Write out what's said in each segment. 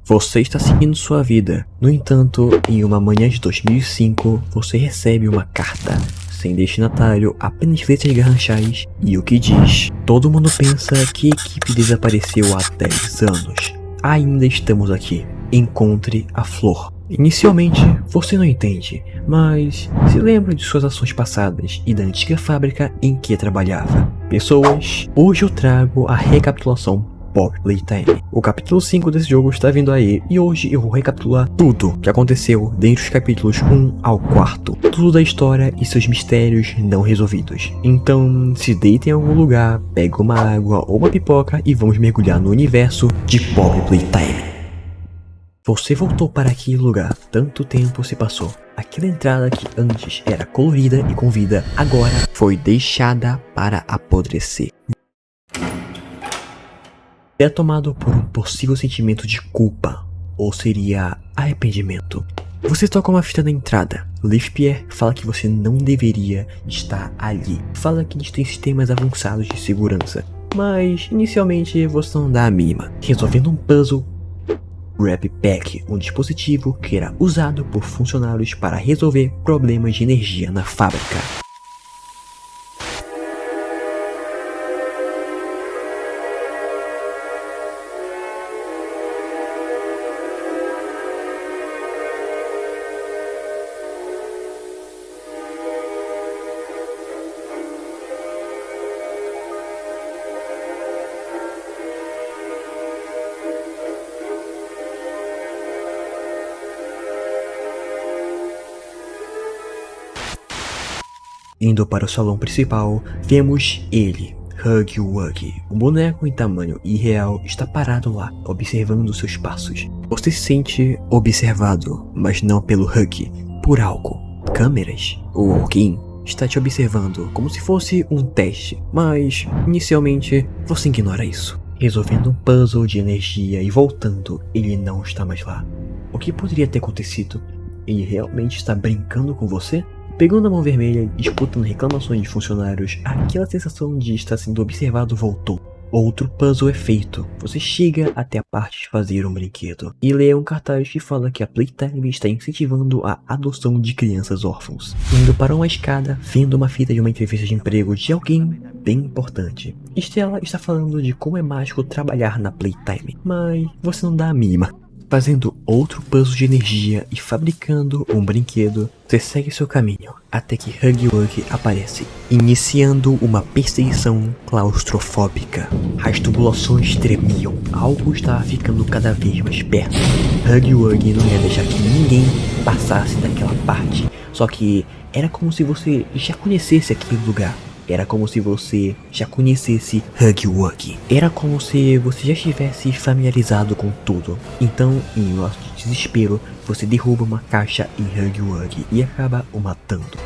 Você está seguindo sua vida. No entanto, em uma manhã de 2005, você recebe uma carta. Sem destinatário, apenas letras garranchais e o que diz: todo mundo pensa que a equipe desapareceu há 10 anos. Ainda estamos aqui. Encontre a flor. Inicialmente, você não entende, mas se lembra de suas ações passadas e da antiga fábrica em que trabalhava. Pessoas, hoje eu trago a recapitulação Poppy Playtime. O capítulo 5 desse jogo está vindo aí e hoje eu vou recapitular tudo que aconteceu dentre os capítulos 1 ao 4. Tudo da história e seus mistérios não resolvidos. Então, se deita em algum lugar, pega uma água ou uma pipoca e vamos mergulhar no universo de Poppy Playtime. Você voltou para aquele lugar, tanto tempo se passou. Aquela entrada que antes era colorida e com vida, agora foi deixada para apodrecer. É tomado por um possível sentimento de culpa, ou seria arrependimento. Você toca uma fita na entrada. Leaf Pierre fala que você não deveria estar ali. Fala que eles têm sistemas avançados de segurança, mas inicialmente você não dá a mínima. Resolvendo um puzzle, Wrap Pack, um dispositivo que era usado por funcionários para resolver problemas de energia na fábrica. Indo para o salão principal, vemos ele, Huggy Wuggy. Um boneco em tamanho irreal está parado lá, observando seus passos. Você se sente observado, mas não pelo Huggy, por algo. Câmeras ou alguém está te observando como se fosse um teste, mas inicialmente você ignora isso. Resolvendo um puzzle de energia e voltando, ele não está mais lá. O que poderia ter acontecido? Ele realmente está brincando com você? Pegando a mão vermelha e escutando reclamações de funcionários, aquela sensação de estar sendo observado voltou. Outro puzzle é feito. Você chega até a parte de fazer um brinquedo e lê um cartaz que fala que a Playtime está incentivando a adoção de crianças órfãos. Indo para uma escada, vendo uma fita de uma entrevista de emprego de alguém bem importante. Estela está falando de como é mágico trabalhar na Playtime, mas você não dá a mínima. Fazendo outro puzzle de energia e fabricando um brinquedo, você segue seu caminho até que Huggy Wuggy aparece, iniciando uma perseguição claustrofóbica. As tubulações tremiam, algo estava ficando cada vez mais perto. Huggy Wuggy não ia deixar que ninguém passasse daquela parte, só que era como se você já conhecesse aquele lugar. Era como se você já conhecesse Huggy Wuggy. Era como se você já estivesse familiarizado com tudo. Então, em um ato de desespero, você derruba uma caixa em Huggy Wuggy e acaba o matando.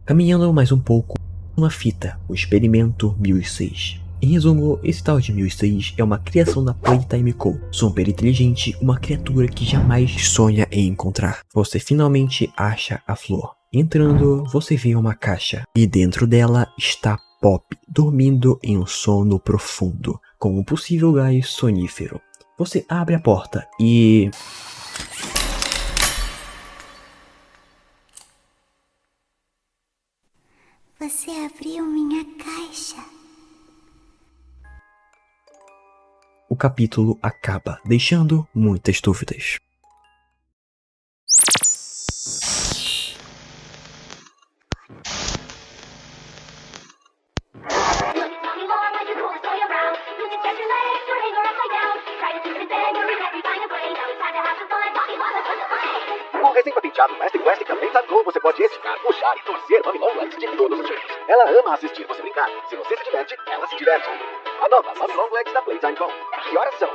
Caminhando mais um pouco, uma fita, o Experimento 1006. Em resumo, esse tal de 1006 é uma criação da Playtime Co. Super inteligente, uma criatura que jamais sonha em encontrar. Você finalmente acha a flor. Entrando, você vê uma caixa e dentro dela está Poppy, dormindo em um sono profundo, com um possível gás sonífero. Você abre a porta e... Você abriu minha caixa. O capítulo acaba, deixando muitas dúvidas. Com o recém-patenteado Plastic Plastic da Playtime Go, você pode esticar, puxar e torcer Mami Long Legs de todos os jeitos. Ela ama assistir você brincar. Se você se diverte, ela se diverte. A nova Mami Long Legs da Playtime Go. Que horas são?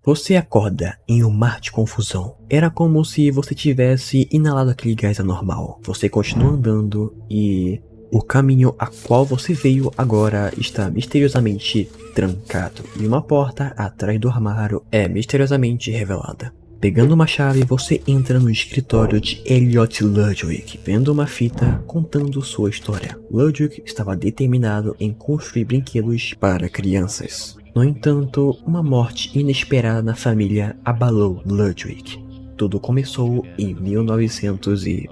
Você acorda em um mar de confusão. Era como se você tivesse inalado aquele gás anormal. Você continua andando e o caminho a qual você veio agora está misteriosamente trancado. E uma porta atrás do armário é misteriosamente revelada. Pegando uma chave, você entra no escritório de Elliot Ludwig, vendo uma fita contando sua história. Ludwig estava determinado em construir brinquedos para crianças. No entanto, uma morte inesperada na família abalou Ludwig. Tudo começou em 1900 e...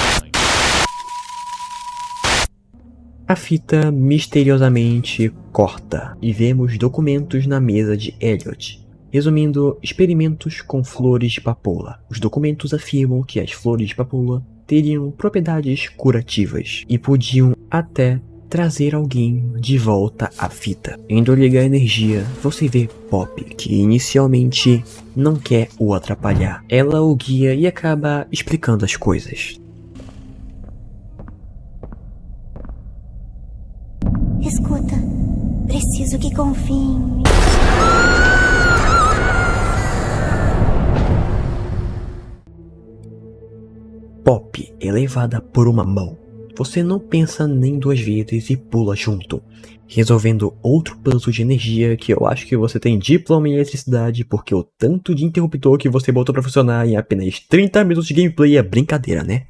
A fita misteriosamente corta e vemos documentos na mesa de Elliot. Resumindo, experimentos com flores de papoula. Os documentos afirmam que as flores de papoula teriam propriedades curativas e podiam até trazer alguém de volta à fita. Indo ligar a energia, você vê Pop, que inicialmente não quer o atrapalhar. Ela o guia e acaba explicando as coisas. Escuta, preciso que confie em mim. Pop é levada por uma mão. Você não pensa nem duas vezes e pula junto, resolvendo outro puzzle de energia que eu acho que você tem diploma em eletricidade, porque o tanto de interruptor que você botou pra funcionar em apenas 30 minutos de gameplay é brincadeira, né?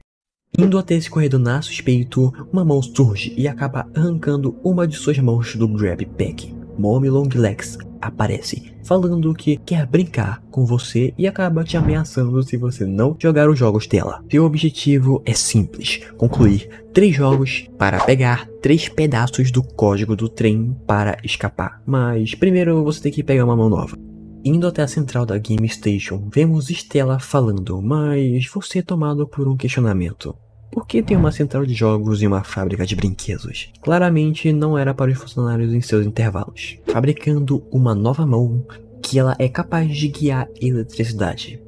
Indo até esse corredor na suspeito, uma mão surge e acaba arrancando uma de suas mãos do Grab Pack. Mommy Longlegs aparece, falando que quer brincar com você e acaba te ameaçando se você não jogar os jogos dela. Seu objetivo é simples, concluir 3 jogos para pegar 3 pedaços do código do trem para escapar. Mas primeiro você tem que pegar uma mão nova. Indo até a central da Game Station, vemos Stella falando, mas você é tomado por um questionamento. Por que tem uma central de jogos e uma fábrica de brinquedos? Claramente não era para os funcionários em seus intervalos. Fabricando uma nova mão que ela é capaz de guiar eletricidade.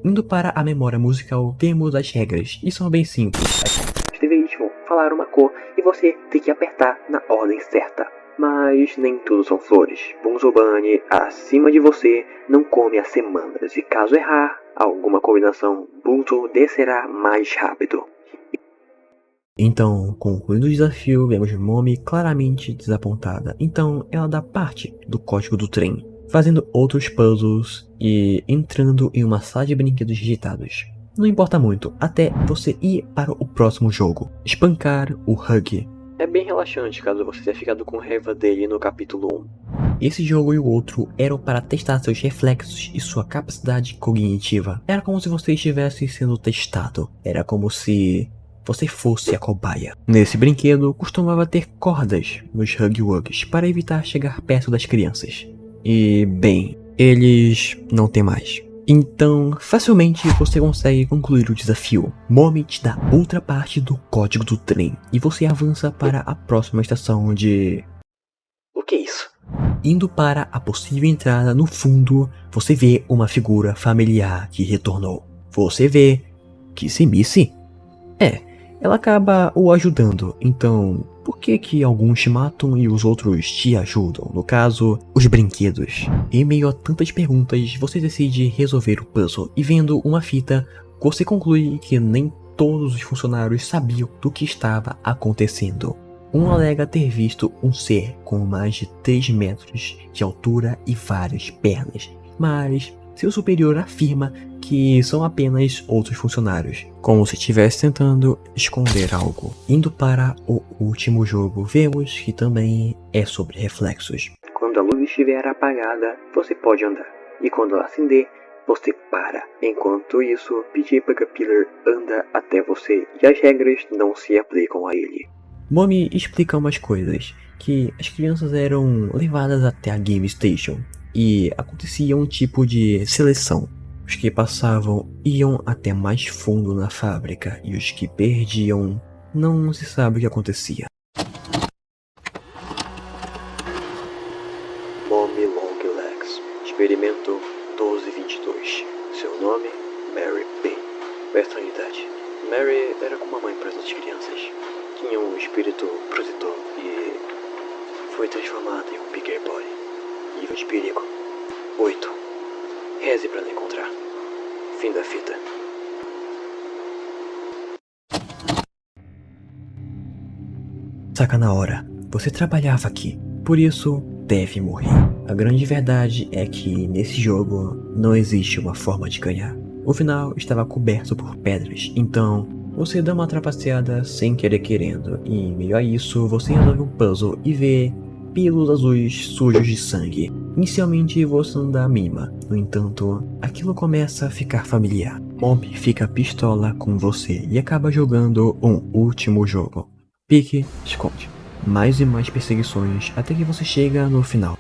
Indo para a memória musical, temos as regras, e são bem simples. Você deve falar uma cor e você tem que apertar na ordem certa. Mas nem tudo são flores. Bunzobane, acima de você, não come há semanas, e caso errar alguma combinação, Bunzo descerá mais rápido. Então, concluindo o desafio, vemos Mommy claramente desapontada. Então, ela dá parte do código do trem, fazendo outros puzzles e entrando em uma sala de brinquedos digitados. Não importa muito, até você ir para o próximo jogo, espancar o Hug. É bem relaxante caso você tenha ficado com raiva dele no capítulo 1. Esse jogo e o outro eram para testar seus reflexos e sua capacidade cognitiva. Era como se você estivesse sendo testado. Era como se você fosse a cobaia. Nesse brinquedo, costumava ter cordas nos Huggy Wuggies para evitar chegar perto das crianças. E, bem, eles não tem mais. Então, facilmente você consegue concluir o desafio. Mommy te dá outra parte do código do trem e você avança para a próxima estação de... O que é isso? Indo para a possível entrada no fundo, você vê uma figura familiar que retornou. Você vê Kissimisi? Ela acaba o ajudando, então por que alguns te matam e os outros te ajudam? No caso, os brinquedos. Em meio a tantas perguntas, você decide resolver o puzzle e vendo uma fita, você conclui que nem todos os funcionários sabiam do que estava acontecendo. Um alega ter visto um ser com mais de 3 metros de altura e várias pernas, mas seu superior afirma que são apenas outros funcionários, como se estivesse tentando esconder algo. Indo para o último jogo, vemos que também é sobre reflexos. Quando a luz estiver apagada, você pode andar, e quando ela acender, você para. Enquanto isso, PJ Bugapillar anda até você e as regras não se aplicam a ele. Mommy explica umas coisas, que as crianças eram levadas até a Game Station e acontecia um tipo de seleção. Os que passavam iam até mais fundo na fábrica e os que perdiam, não se sabe o que acontecia. Mommy Longlegs, experimento 1222. Seu nome, Mary Payne. Personalidade: Mary era como uma mãe para as outras crianças. Tinha um espírito protetor e foi transformada em um Bigger Body. Nível de perigo 8. Reze para não encontrar. Fim da fita. Saca na hora. Você trabalhava aqui, por isso deve morrer. A grande verdade é que nesse jogo não existe uma forma de ganhar. O final estava coberto por pedras, então você dá uma trapaceada sem querer querendo, e em meio a isso você resolve um puzzle e vê pelos azuis sujos de sangue. Inicialmente você não dá a mínima, no entanto, aquilo começa a ficar familiar. Mommy fica pistola com você e acaba jogando um último jogo. Pique, esconde. Mais e mais perseguições até que você chega no final.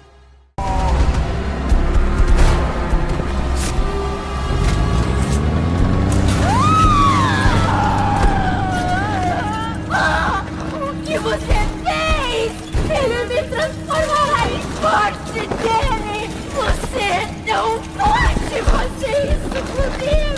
O que você fez? Ele me transformará em parte dele! Você não pode fazer isso comigo!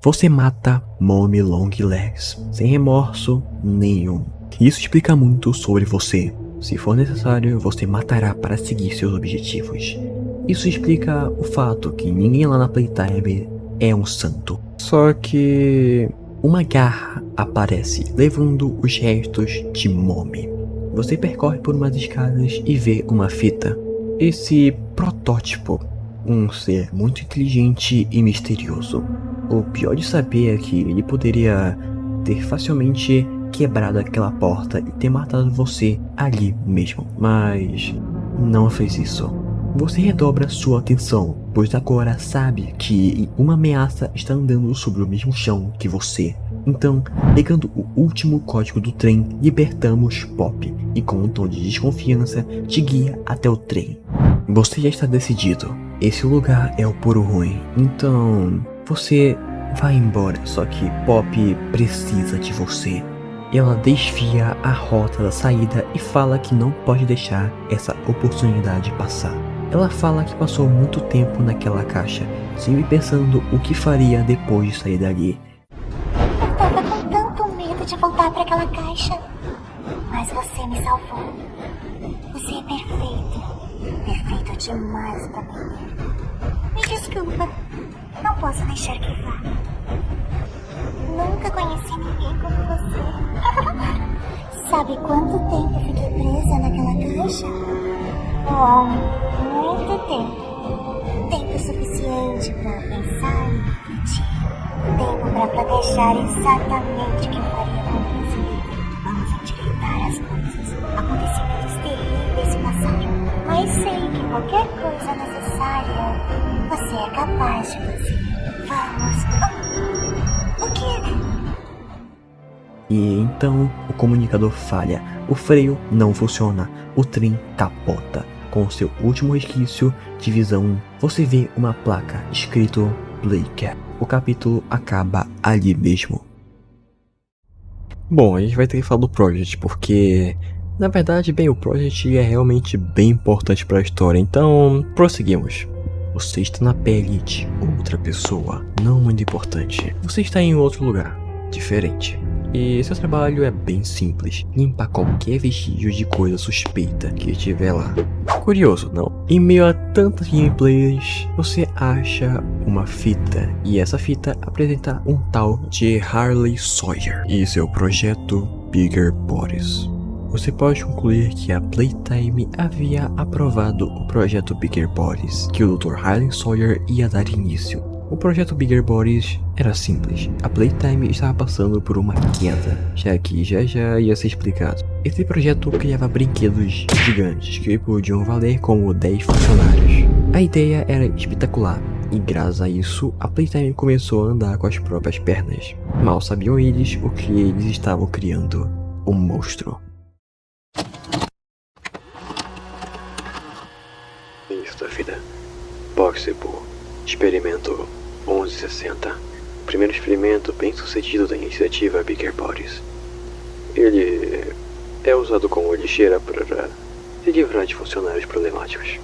Você mata Mommy Longlegs sem remorso nenhum. Isso explica muito sobre você. Se for necessário, você matará para seguir seus objetivos. Isso explica o fato que ninguém lá na Playtime é um santo. Só que uma garra aparece, levando os restos de Mommy. Você percorre por umas escadas e vê uma fita. Esse protótipo, um ser muito inteligente e misterioso. O pior de saber é que ele poderia ter facilmente quebrado aquela porta e ter matado você ali mesmo, mas não fez isso. Você redobra sua atenção, pois agora sabe que uma ameaça está andando sobre o mesmo chão que você. Então, pegando o último código do trem, libertamos Pop e com um tom de desconfiança te guia até o trem. Você já está decidido, esse lugar é o puro ruim, então você vai embora, só que Pop precisa de você. Ela desvia a rota da saída e fala que não pode deixar essa oportunidade passar. Ela fala que passou muito tempo naquela caixa, sempre pensando o que faria depois de sair dali. Eu tava com tanto medo de voltar para aquela caixa, mas você me salvou. Você é perfeito. Perfeito demais pra mim. Me desculpa, não posso deixar que vá. Nunca conheci ninguém como você. Sabe quanto tempo fiquei presa naquela caixa? Muito tempo. Tempo suficiente pra pensar e refletir. Tempo pra planejar exatamente o que eu faria com você. Vamos endireitar as coisas. Acontecimentos terríveis se passaram. Mas sei que qualquer coisa necessária você é capaz de fazer. Vamos. O quê? E então o comunicador falha, o freio não funciona, o trem capota. Com seu último resquício de visão, você vê uma placa escrito Blake. O capítulo acaba ali mesmo. Bom, a gente vai ter que falar do Project, porque na verdade, o Project é realmente bem importante para a história, então prosseguimos. Você está na pele de outra pessoa, não muito importante. Você está em outro lugar, diferente. E seu trabalho é bem simples, limpar qualquer vestígio de coisa suspeita que estiver lá. Curioso, não? Em meio a tantas gameplays, você acha uma fita, e essa fita apresenta um tal de Harley Sawyer e seu projeto Bigger Bodies. Você pode concluir que a Playtime havia aprovado o projeto Bigger Bodies, que o Dr. Harley Sawyer ia dar início. O projeto Bigger Bodies era simples. A Playtime estava passando por uma queda, já que já ia ser explicado. Esse projeto criava brinquedos gigantes que podiam valer como 10 funcionários. A ideia era espetacular, e graças a isso, a Playtime começou a andar com as próprias pernas. Mal sabiam eles o que eles estavam criando: um monstro. Início da vida. Boxable. Experimento 1160. Primeiro experimento bem sucedido da iniciativa Bigger Bodies. Ele é usado como lixeira para se livrar de funcionários problemáticos.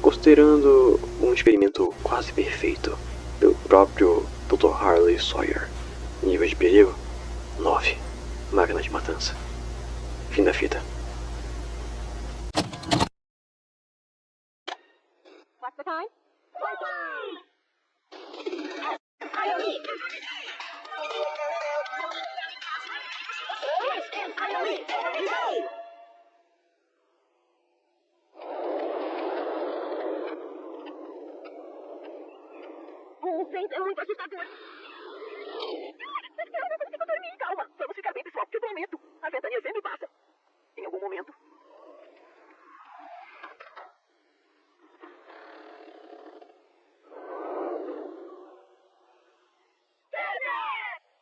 Considerando um experimento quase perfeito pelo próprio Dr. Harley Sawyer. Nível de perigo 9. Máquina de matança. Fim da fita. What's the time? Gente, é muito assustador. Eu não consigo dormir. Calma, vamos ficar bem, pessoal, eu prometo. A ventania sempre passa. Em algum momento.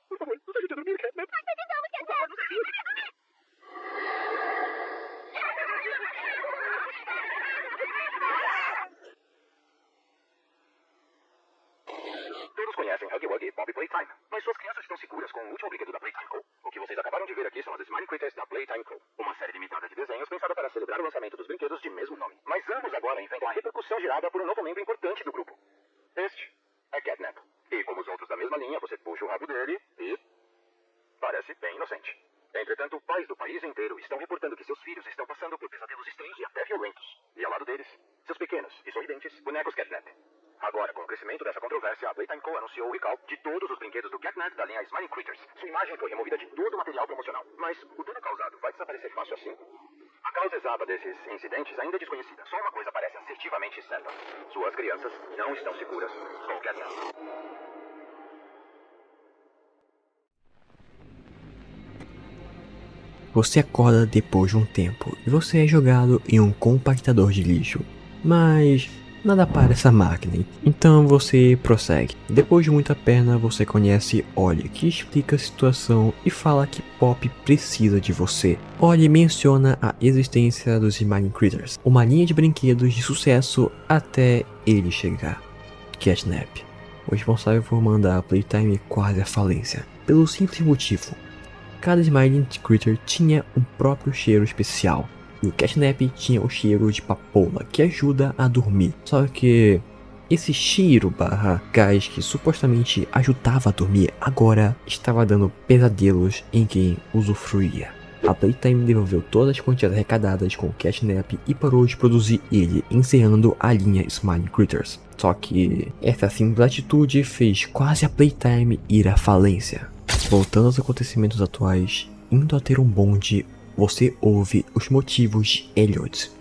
Por favor, nos ajude a dormir, Catnap. Nós precisamos, Catnap. Nos ajude. Todos conhecem Huggy Wuggy Bobby Playtime, mas suas crianças estão seguras com o último brinquedo da Playtime Co. O que vocês acabaram de ver aqui são as Smiley Critters da Playtime Co. Uma série limitada de desenhos pensada para celebrar o lançamento dos brinquedos de mesmo nome. Mas ambos agora enfrentam a repercussão gerada por um novo membro importante do grupo. Este é Catnap. E como os outros da mesma linha, você puxa o rabo dele e... parece bem inocente. Entretanto, pais do país inteiro estão reportando que seus filhos estão passando por pesadelos estranhos e até violentos. E ao lado deles, seus pequenos e sorridentes bonecos Catnap. Agora, com o crescimento dessa controvérsia, a Playtime Co. anunciou o recall de todos os brinquedos do Catnap da linha Smiley Critters. Sua imagem foi removida de todo o material promocional. Mas o dano causado vai desaparecer fácil assim? A causa exata desses incidentes ainda é desconhecida. Só uma coisa parece assertivamente certa. Suas crianças não estão seguras com o Catnap. Você acorda depois de um tempo e você é jogado em um compactador de lixo. Mas nada para essa máquina, então você prossegue. Depois de muita pena, você conhece Ollie, que explica a situação e fala que Pop precisa de você. Ollie menciona a existência dos Smiley Critters, uma linha de brinquedos de sucesso até ele chegar. Catnap, o responsável por mandar a Playtime quase à falência, pelo simples motivo: cada Smiley Critter tinha um próprio cheiro especial. E o Catnap tinha o cheiro de papoula, que ajuda a dormir. Só que esse cheiro / gás que supostamente ajudava a dormir, agora estava dando pesadelos em quem usufruía. A Playtime devolveu todas as quantias arrecadadas com o Catnap e parou de produzir ele, encerrando a linha Smiley Critters. Só que essa simples atitude fez quase a Playtime ir à falência. Voltando aos acontecimentos atuais, indo a ter um bonde, você ouve os motivos de Elliot,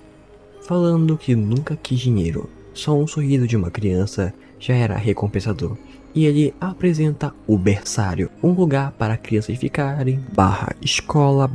falando que nunca quis dinheiro, só um sorriso de uma criança já era recompensador. E ele apresenta o berçário, um lugar para crianças ficarem, escola,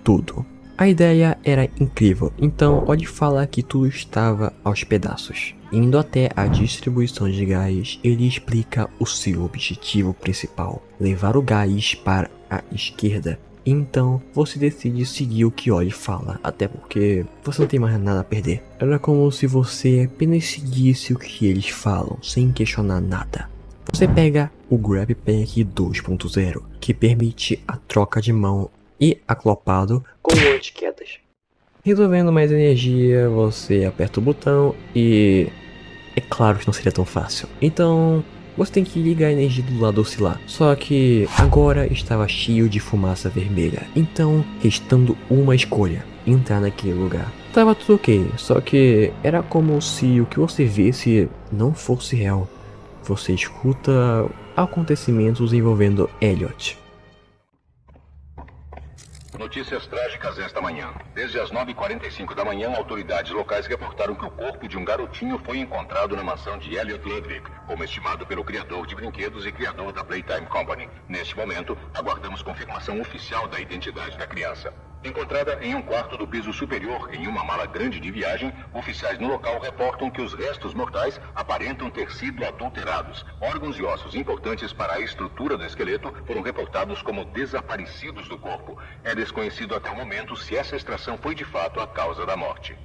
tudo. A ideia era incrível, então Ollie fala que tudo estava aos pedaços. Indo até a distribuição de gás, ele explica o seu objetivo principal: levar o gás para a esquerda. Então você decide seguir o que Ollie fala, até porque você não tem mais nada a perder. Era como se você apenas seguisse o que eles falam, sem questionar nada. Você pega o Grab Pack 2.0, que permite a troca de mão, e aclopado com o anti-quedas. Resolvendo mais energia, você aperta o botão e... é claro que não seria tão fácil. Então você tem que ligar a energia do lado oscilar. Só que agora estava cheio de fumaça vermelha. Então, restando uma escolha: entrar naquele lugar. Tava tudo ok, só que era como se o que você visse não fosse real. Você escuta acontecimentos envolvendo Elliot. Notícias trágicas esta manhã. Desde as 9h45 da manhã, autoridades locais reportaram que o corpo de um garotinho foi encontrado na mansão de Elliot Ludwig, como estimado pelo criador de brinquedos e criador da Playtime Company. Neste momento, aguardamos confirmação oficial da identidade da criança. Encontrada em um quarto do piso superior, em uma mala grande de viagem, oficiais no local reportam que os restos mortais aparentam ter sido adulterados. Órgãos e ossos importantes para a estrutura do esqueleto foram reportados como desaparecidos do corpo. É desconhecido até o momento se essa extração foi de fato a causa da morte.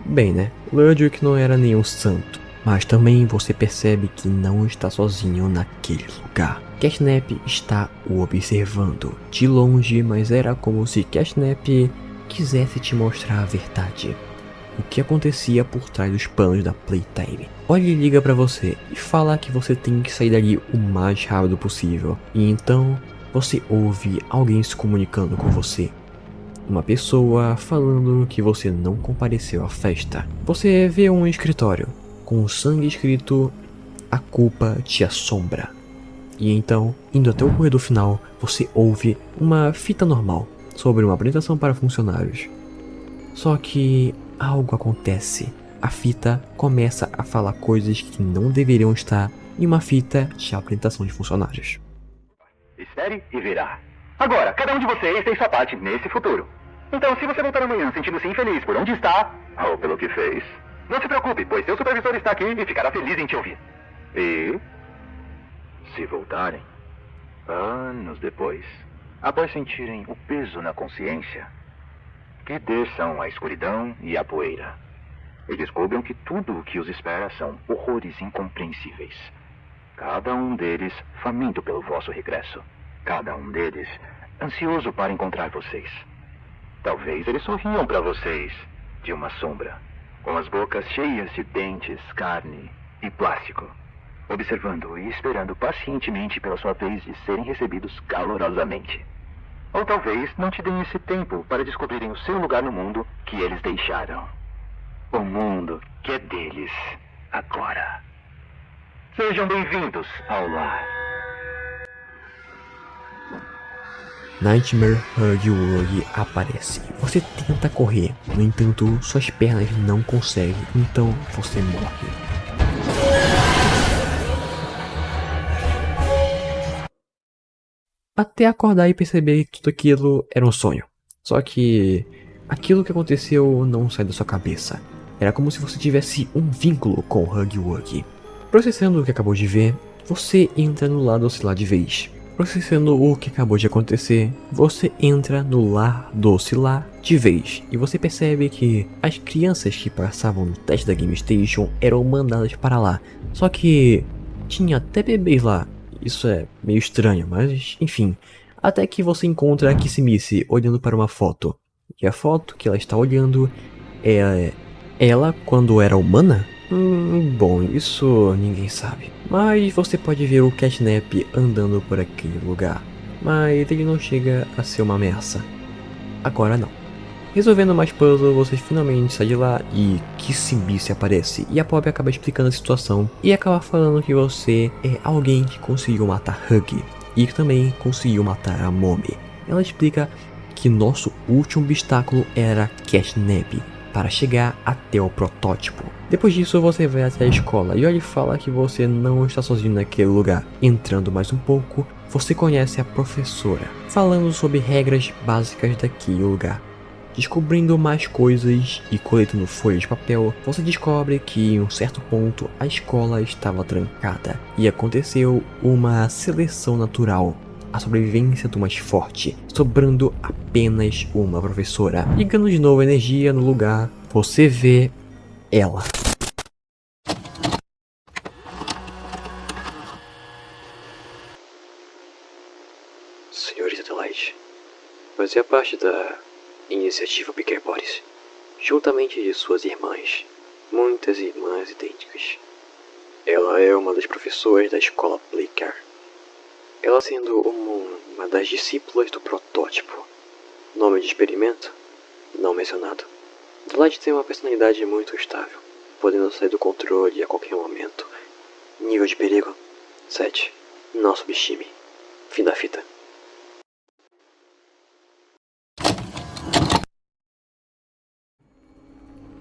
Bem, né? Ludwig não era nenhum santo, mas também você percebe que não está sozinho naquele lugar. Catnap está o observando de longe, mas era como se Catnap quisesse te mostrar a verdade. O que acontecia por trás dos panos da Playtime. Ollie liga pra você e fala que você tem que sair dali o mais rápido possível. E então você ouve alguém se comunicando com você. Uma pessoa falando que você não compareceu à festa. Você vê um escritório com sangue escrito "A culpa te assombra". E então, indo até o corredor final, você ouve uma fita normal sobre uma apresentação para funcionários. Só que algo acontece. A fita começa a falar coisas que não deveriam estar em uma fita de apresentação de funcionários. Espere e verá. Agora, cada um de vocês tem sua parte nesse futuro. Então, se você voltar amanhã sentindo-se infeliz por onde está, ou pelo que fez, não se preocupe, pois seu supervisor está aqui e ficará feliz em te ouvir. E se voltarem, anos depois, após sentirem o peso na consciência, que desçam a escuridão e a poeira, e descubram que tudo o que os espera são horrores incompreensíveis. Cada um deles faminto pelo vosso regresso. Cada um deles ansioso para encontrar vocês. Talvez eles sorriam para vocês de uma sombra, com as bocas cheias de dentes, carne e plástico, observando e esperando pacientemente pela sua vez de serem recebidos calorosamente. Ou talvez não te deem esse tempo para descobrirem o seu lugar no mundo que eles deixaram. O mundo que é deles agora. Sejam bem-vindos ao lar. Nightmare Huggy Wuggy aparece. Você tenta correr, no entanto, suas pernas não conseguem, então você morre. Até acordar e perceber que tudo aquilo era um sonho. Só que aquilo que aconteceu não sai da sua cabeça. Era como se você tivesse um vínculo com o Huggy Wuggy. Processando o que acabou de ver, você entra no lado oscilar de vez. Processando o que acabou de acontecer, você entra no lar do oscilar de vez. E você percebe que as crianças que passavam no teste da Game Station eram mandadas para lá. Só que tinha até bebês lá. Isso é meio estranho, mas enfim. Até que você encontra a Kissimice olhando para uma foto. E a foto que ela está olhando é ela quando era humana? Bom, isso ninguém sabe. Mas você pode ver o Catnap andando por aquele lugar. Mas ele não chega a ser uma ameaça. Agora não. Resolvendo mais puzzle, você finalmente sai de lá e Kissimice aparece. E a Poppy acaba explicando a situação e acaba falando que você é alguém que conseguiu matar Huggy. E que também conseguiu matar a Mommy. Ela explica que nosso último obstáculo era Catnap, para chegar até o protótipo. Depois disso você vai até a escola e Ollie fala que você não está sozinho naquele lugar. Entrando mais um pouco, você conhece a professora, falando sobre regras básicas daquele lugar. Descobrindo mais coisas e coletando folhas de papel, você descobre que em um certo ponto a escola estava trancada e aconteceu uma seleção natural. A sobrevivência do mais forte, sobrando apenas uma professora. Ligando de novo a energia no lugar, você vê ela. Senhorita Delight, fazia parte da iniciativa Bigger Bodies, juntamente de suas irmãs, muitas irmãs idênticas. Ela é uma das professoras da escola Playcare. Ela sendo uma das discípulas do protótipo. Nome de experimento? Não mencionado. Delight tem uma personalidade muito estável, podendo sair do controle a qualquer momento. Nível de perigo? 7. Não subestime. Fim da fita.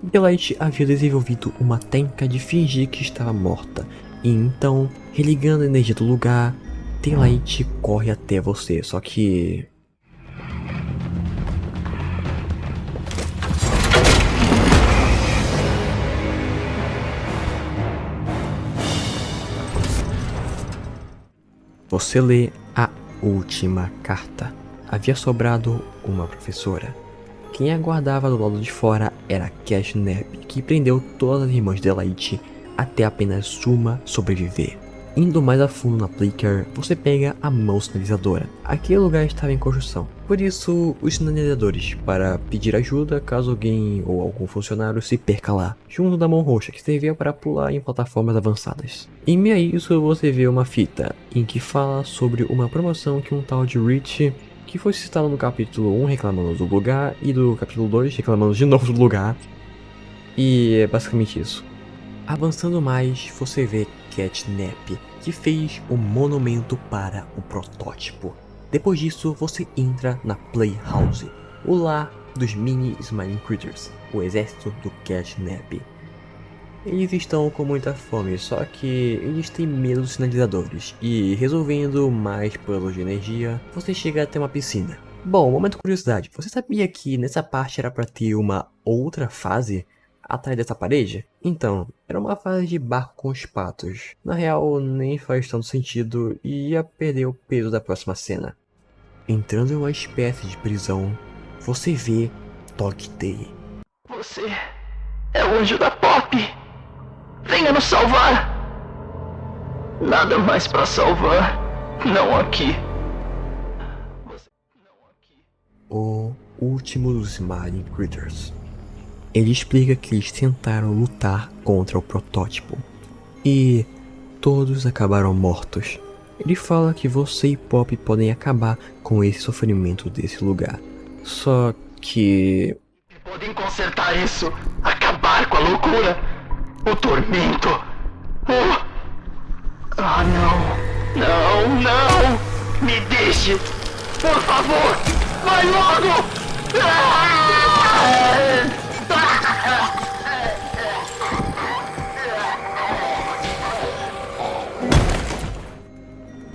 Delight havia desenvolvido uma técnica de fingir que estava morta, e então, religando a energia do lugar, Delight corre até você, só que... Você lê a última carta. Havia sobrado uma professora. Quem aguardava do lado de fora era Cashnep, que prendeu todas as irmãs de Delight até apenas uma sobreviver. Indo mais a fundo na Playcare, você pega a mão sinalizadora. Aquele lugar estava em construção. Por isso, os sinalizadores para pedir ajuda caso alguém ou algum funcionário se perca lá, junto da mão roxa que servia para pular em plataformas avançadas. Em meio a isso, você vê uma fita em que fala sobre uma promoção que um tal de Rich, que foi citado no capítulo 1 reclamando do lugar e do capítulo 2 reclamando de novo do lugar. E é basicamente isso. Avançando mais, você vê Cashnep, que fez um monumento para o protótipo. Depois disso, você entra na Playhouse, o lar dos mini Smiling Critters, o exército do Cashnep. Eles estão com muita fome, só que eles têm medo dos sinalizadores, e resolvendo mais puzzles de energia, você chega até uma piscina. Bom, momento curiosidade, você sabia que nessa parte era para ter uma outra fase atrás dessa parede? Então, era uma fase de barco com os patos. Na real, nem faz tanto sentido e ia perder o peso da próxima cena. Entrando em uma espécie de prisão, você vê Dog Day. Você é o anjo da Pop. Venha nos salvar. Nada mais pra salvar. Não aqui. O último dos Smiling Critters. Ele explica que eles tentaram lutar contra o protótipo e todos acabaram mortos. Ele fala que você e Pop podem acabar com esse sofrimento desse lugar. Só que... Podem consertar isso. Acabar com a loucura. O tormento. Ah, não. Não, não. Me deixe. Por favor. Vai logo.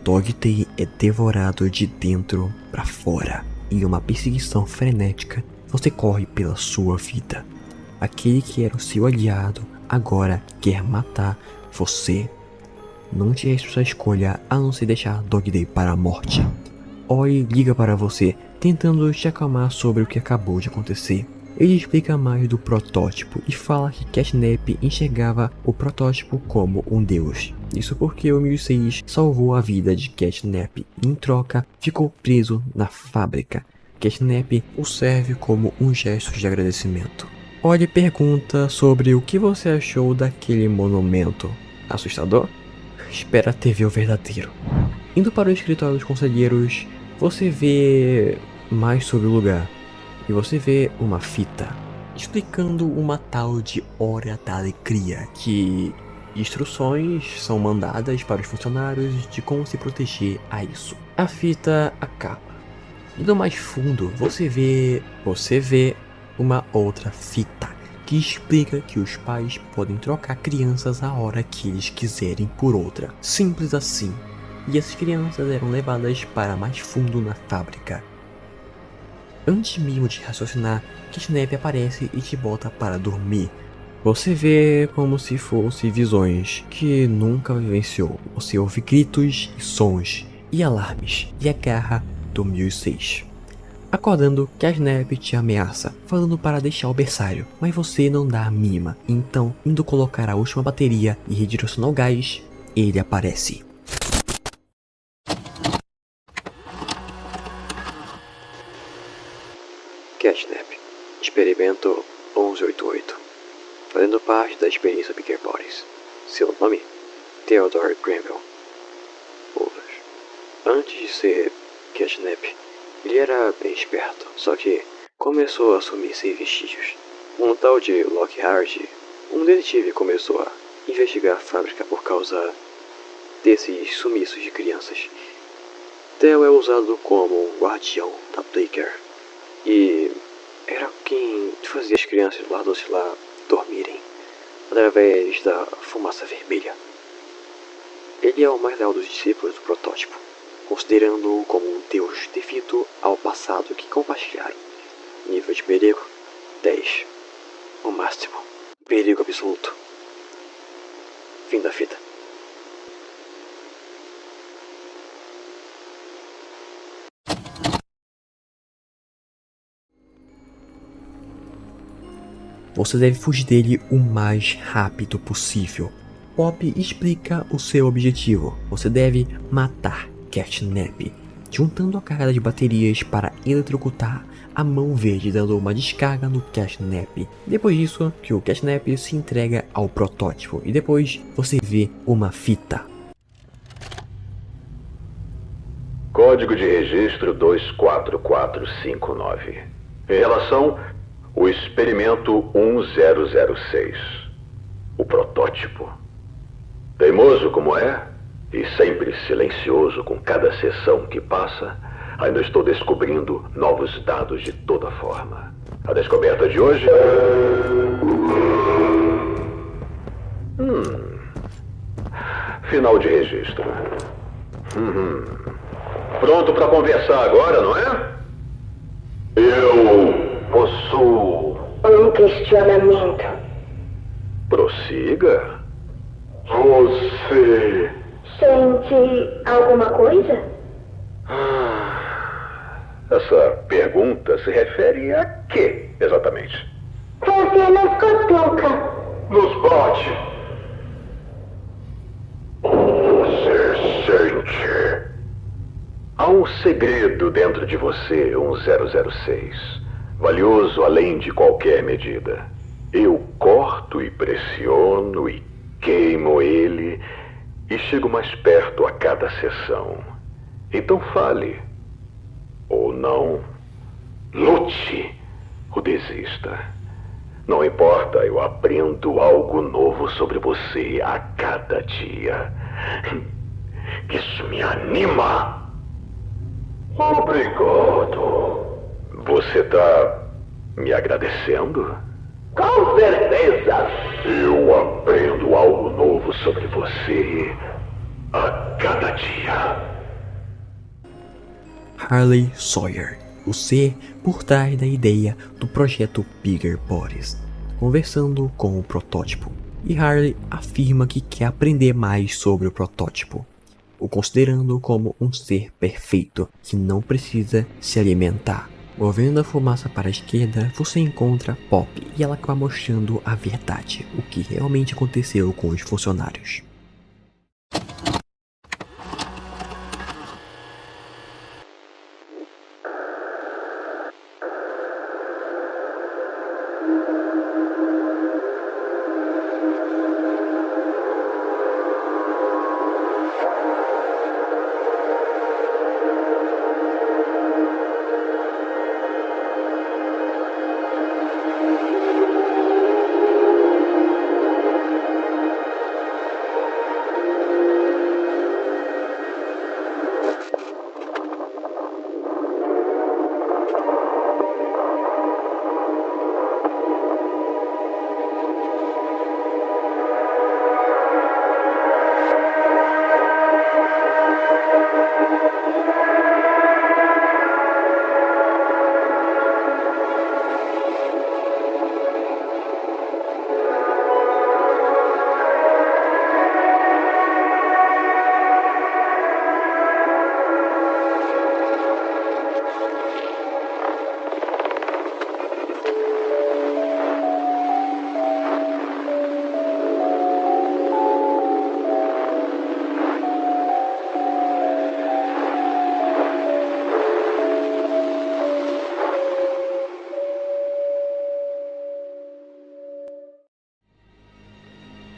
Dog Day é devorado de dentro para fora. Em uma perseguição frenética, você corre pela sua vida. Aquele que era o seu aliado agora quer matar você. Não te resta sua escolha a não se deixar Dog Day para a morte. Oi liga para você, tentando te acalmar sobre o que acabou de acontecer. Ele explica mais do protótipo e fala que Cashnep enxergava o protótipo como um deus. Isso porque o 1006 salvou a vida de Cashnep e em troca ficou preso na fábrica. Cashnep o serve como um gesto de agradecimento. Ollie pergunta sobre o que você achou daquele monumento. Assustador? Espera até ver o verdadeiro. Indo para o escritório dos conselheiros, você vê mais sobre o lugar. E você vê uma fita explicando uma tal de Hora da Alegria, que instruções são mandadas para os funcionários de como se proteger a isso. A fita acaba. Indo mais fundo, você vê uma outra fita que explica que os pais podem trocar crianças a hora que eles quiserem por outra. Simples assim. E essas crianças eram levadas para mais fundo na fábrica. Antes mesmo de raciocinar, Cashnep aparece e te bota para dormir. Você vê como se fosse visões que nunca vivenciou. Você ouve gritos e sons e alarmes e a garra do 1006. Acordando, Cashnep te ameaça, falando para deixar o berçário, mas você não dá a mínima. Então, indo colocar a última bateria e redirecionar o gás, ele aparece. Cashnep, experimento 1188, fazendo parte da experiência Picker Bodies. Seu nome? Theodore Granville. Antes de ser Cashnep, ele era bem esperto, só que começou a sumir sem vestígios. Um tal de Lockhart, um detetive, começou a investigar a fábrica por causa desses sumiços de crianças. Theo é usado como um guardião da Daycare e era quem fazia as crianças lá doce lá dormirem através da fumaça vermelha. Ele é o mais leal dos discípulos do protótipo, considerando-o como um deus devido ao passado que compartilharam. Nível de perigo 10. O máximo. Perigo absoluto. Fim da fita. Você deve fugir dele o mais rápido possível. Pop explica o seu objetivo. Você deve matar Catnap, juntando a carga de baterias para eletrocutar a mão verde, dando uma descarga no Catnap. Depois disso, que o Catnap se entrega ao protótipo e depois você vê uma fita. Código de registro 24459. Em relação ao experimento 1006. O protótipo. Teimoso como é, e sempre silencioso com cada sessão que passa, ainda estou descobrindo novos dados de toda forma. A descoberta de hoje... Final de registro. Pronto para conversar agora, não é? Eu possuo... Um questionamento. Prossiga. Você... Sente alguma coisa? Essa pergunta se refere a quê, exatamente? Você nos cutuca. Nos bate. Você sente. Há um segredo dentro de você, 1006. Valioso além de qualquer medida. Eu corto e pressiono e queimo ele e chego mais perto a cada sessão. Então fale. Ou não. Lute ou desista. Não importa, eu aprendo algo novo sobre você a cada dia. Isso me anima. Obrigado. Você tá me agradecendo? Com certeza. Eu aprendo algo novo sobre você a cada dia. Harley Sawyer, o ser por trás da ideia do projeto Bigger Bodies, conversando com o protótipo. E Harley afirma que quer aprender mais sobre o protótipo, o considerando como um ser perfeito que não precisa se alimentar. Movendo a fumaça para a esquerda, você encontra Pop e ela acaba mostrando a verdade, o que realmente aconteceu com os funcionários.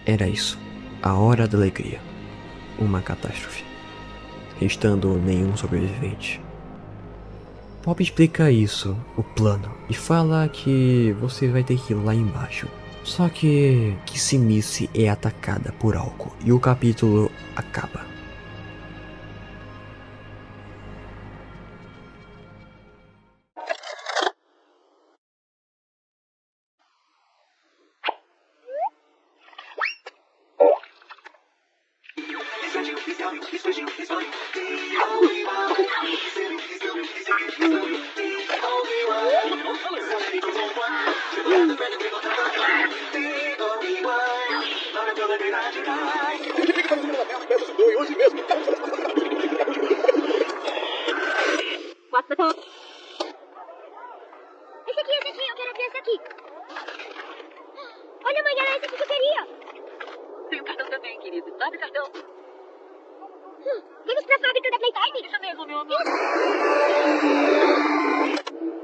Era isso, a hora da alegria. Uma catástrofe, restando nenhum sobrevivente. Pop explica isso, o plano, e fala que você vai ter que ir lá embaixo. Só que Kissimice é atacada por algo e o capítulo acaba. Esse aqui, eu quero ver esse aqui. Olha, mãe, era esse aqui que eu queria. Tem um cartão também, querido. Abre o cartão. Vamos pra fábrica da Playtime? Isso mesmo, meu amor.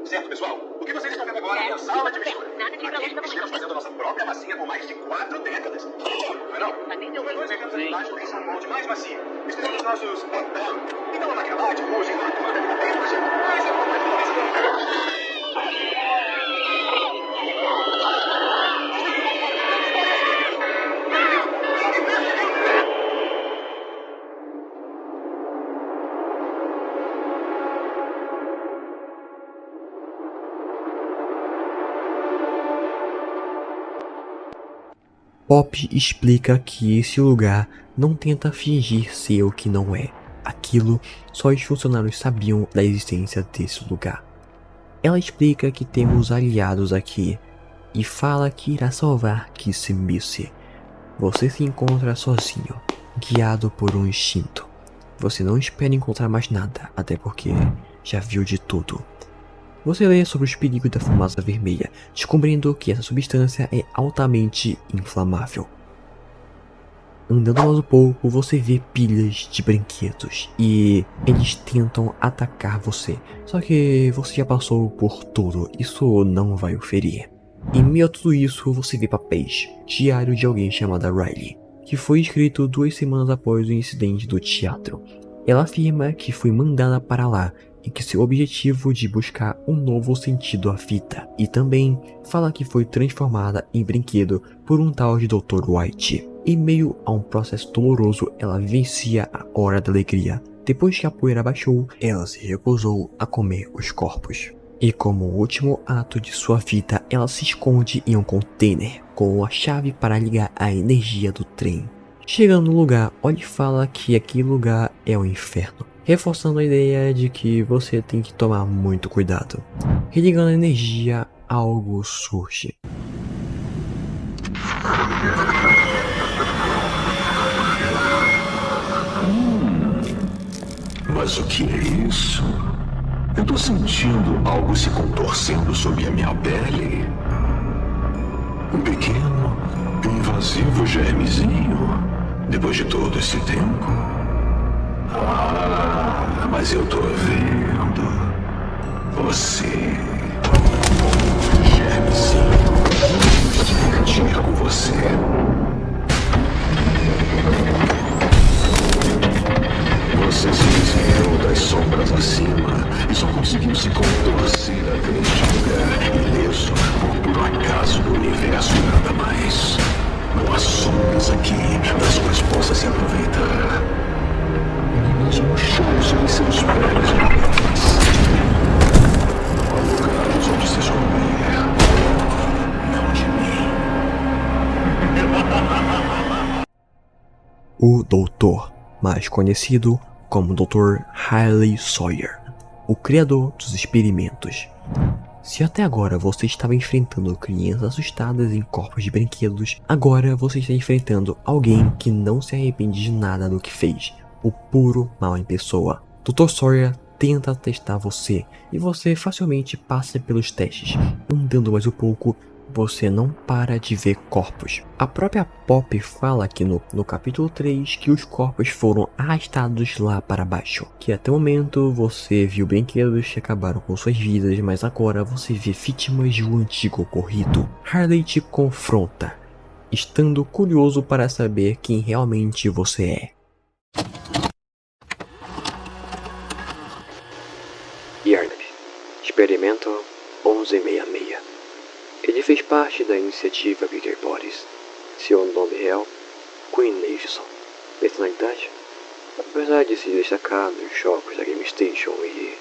Certo, pessoal. O que vocês estão vendo agora é a sala de mistura. Nada de Aqui estamos fazendo a nossa própria massinha com mais de 4 décadas. Não é não? Mas nem deu Os dois bem. exemplos animais têm um molde mais macio. Misturamos nossos... Então a maquiagem hoje ela manda cada vez mais gente. Mais é uma coisa. Pop explica que esse lugar não tenta fingir ser o que não é. Aquilo só os funcionários sabiam da existência desse lugar. Ela explica que temos aliados aqui e fala que irá salvar Kissimmee. Você se encontra sozinho, guiado por um instinto. Você não espera encontrar mais nada, até porque já viu de tudo. Você lê sobre os perigos da fumaça vermelha, descobrindo que essa substância é altamente inflamável. Andando mais um pouco, você vê pilhas de brinquedos e eles tentam atacar você. Só que você já passou por tudo, isso não vai o ferir. Em meio a tudo isso, você vê papéis, diário de alguém chamada Riley, que foi escrito 2 semanas após o incidente do teatro. Ela afirma que foi mandada para lá e que seu objetivo de buscar um novo sentido à vida, e também fala que foi transformada em brinquedo por um tal de Dr. White. Em meio a um processo doloroso, ela vivencia a hora da alegria. Depois que a poeira baixou, ela se recusou a comer os corpos. E como último ato de sua vida, ela se esconde em um container com a chave para ligar a energia do trem. Chegando no lugar, Ollie fala que aquele lugar é o inferno, reforçando a ideia de que você tem que tomar muito cuidado. Religando a energia, algo surge. Mas o que é isso? Eu tô sentindo algo se contorcendo sob a minha pele. Um pequeno, invasivo germezinho. Depois de todo esse tempo. Ah, mas eu tô vendo. Você. Germezinho. Tinha com você. Você se desviou das sombras acima e só conseguiu se contorcer até este lugar ileso por acaso do universo e nada mais. Não há sombras aqui das quais possa se aproveitar. Nem mesmo o chão sob seus pés. Não há lugares onde se esconder. Não de mim. O Doutor, mais conhecido como Dr. Riley Sawyer, o criador dos experimentos. Se até agora você estava enfrentando crianças assustadas em corpos de brinquedos, agora você está enfrentando alguém que não se arrepende de nada do que fez, o puro mal em pessoa. Dr. Sawyer tenta testar você e você facilmente passa pelos testes. Andando mais um pouco, você não para de ver corpos. A própria Pop fala aqui no capítulo 3 que os corpos foram arrastados lá para baixo. Que até o momento você viu brinquedos que acabaram com suas vidas, mas agora você vê vítimas de um antigo ocorrido. Harley te confronta, estando curioso para saber quem realmente você é. Yarnab, experimento 1166. Ele fez parte da iniciativa Bigger Bodies. Seu nome real, Queen Nation. Personalidade? Apesar de se destacar nos jogos da Game Station e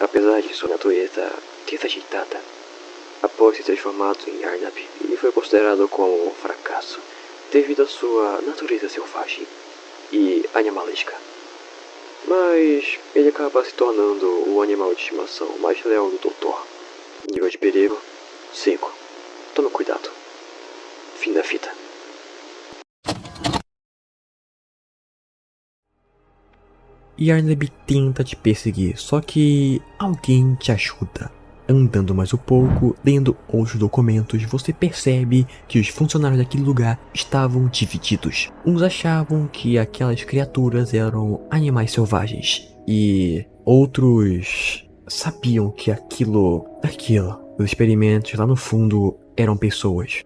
apesar de sua natureza desajeitada, após ser transformado em Yarnab, ele foi considerado como um fracasso devido à sua natureza selvagem. e animalesca. Mas ele acaba se tornando o animal de estimação mais leal do doutor. Nível de perigo 5. Tome cuidado. Fim da fita. Yarnaby tenta te perseguir, só que alguém te ajuda. Andando mais um pouco, lendo outros documentos, você percebe que os funcionários daquele lugar estavam divididos. Uns achavam que aquelas criaturas eram animais selvagens, e outros sabiam que os experimentos lá no fundo eram pessoas.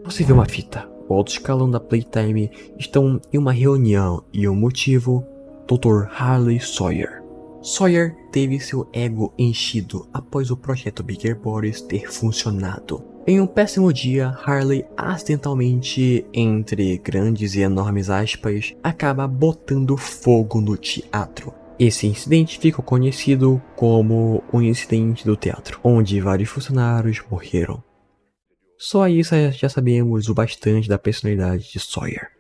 Você vê uma fita. O alto escalão da Playtime estão em uma reunião e o motivo, Dr. Harley Sawyer. Sawyer teve seu ego enchido após o projeto Bigger Bodies ter funcionado. Em um péssimo dia, Harley acidentalmente, entre grandes e enormes aspas, acaba botando fogo no teatro. Esse incidente ficou conhecido como o incidente do teatro, onde vários funcionários morreram. Só isso já sabemos o bastante da personalidade de Sawyer.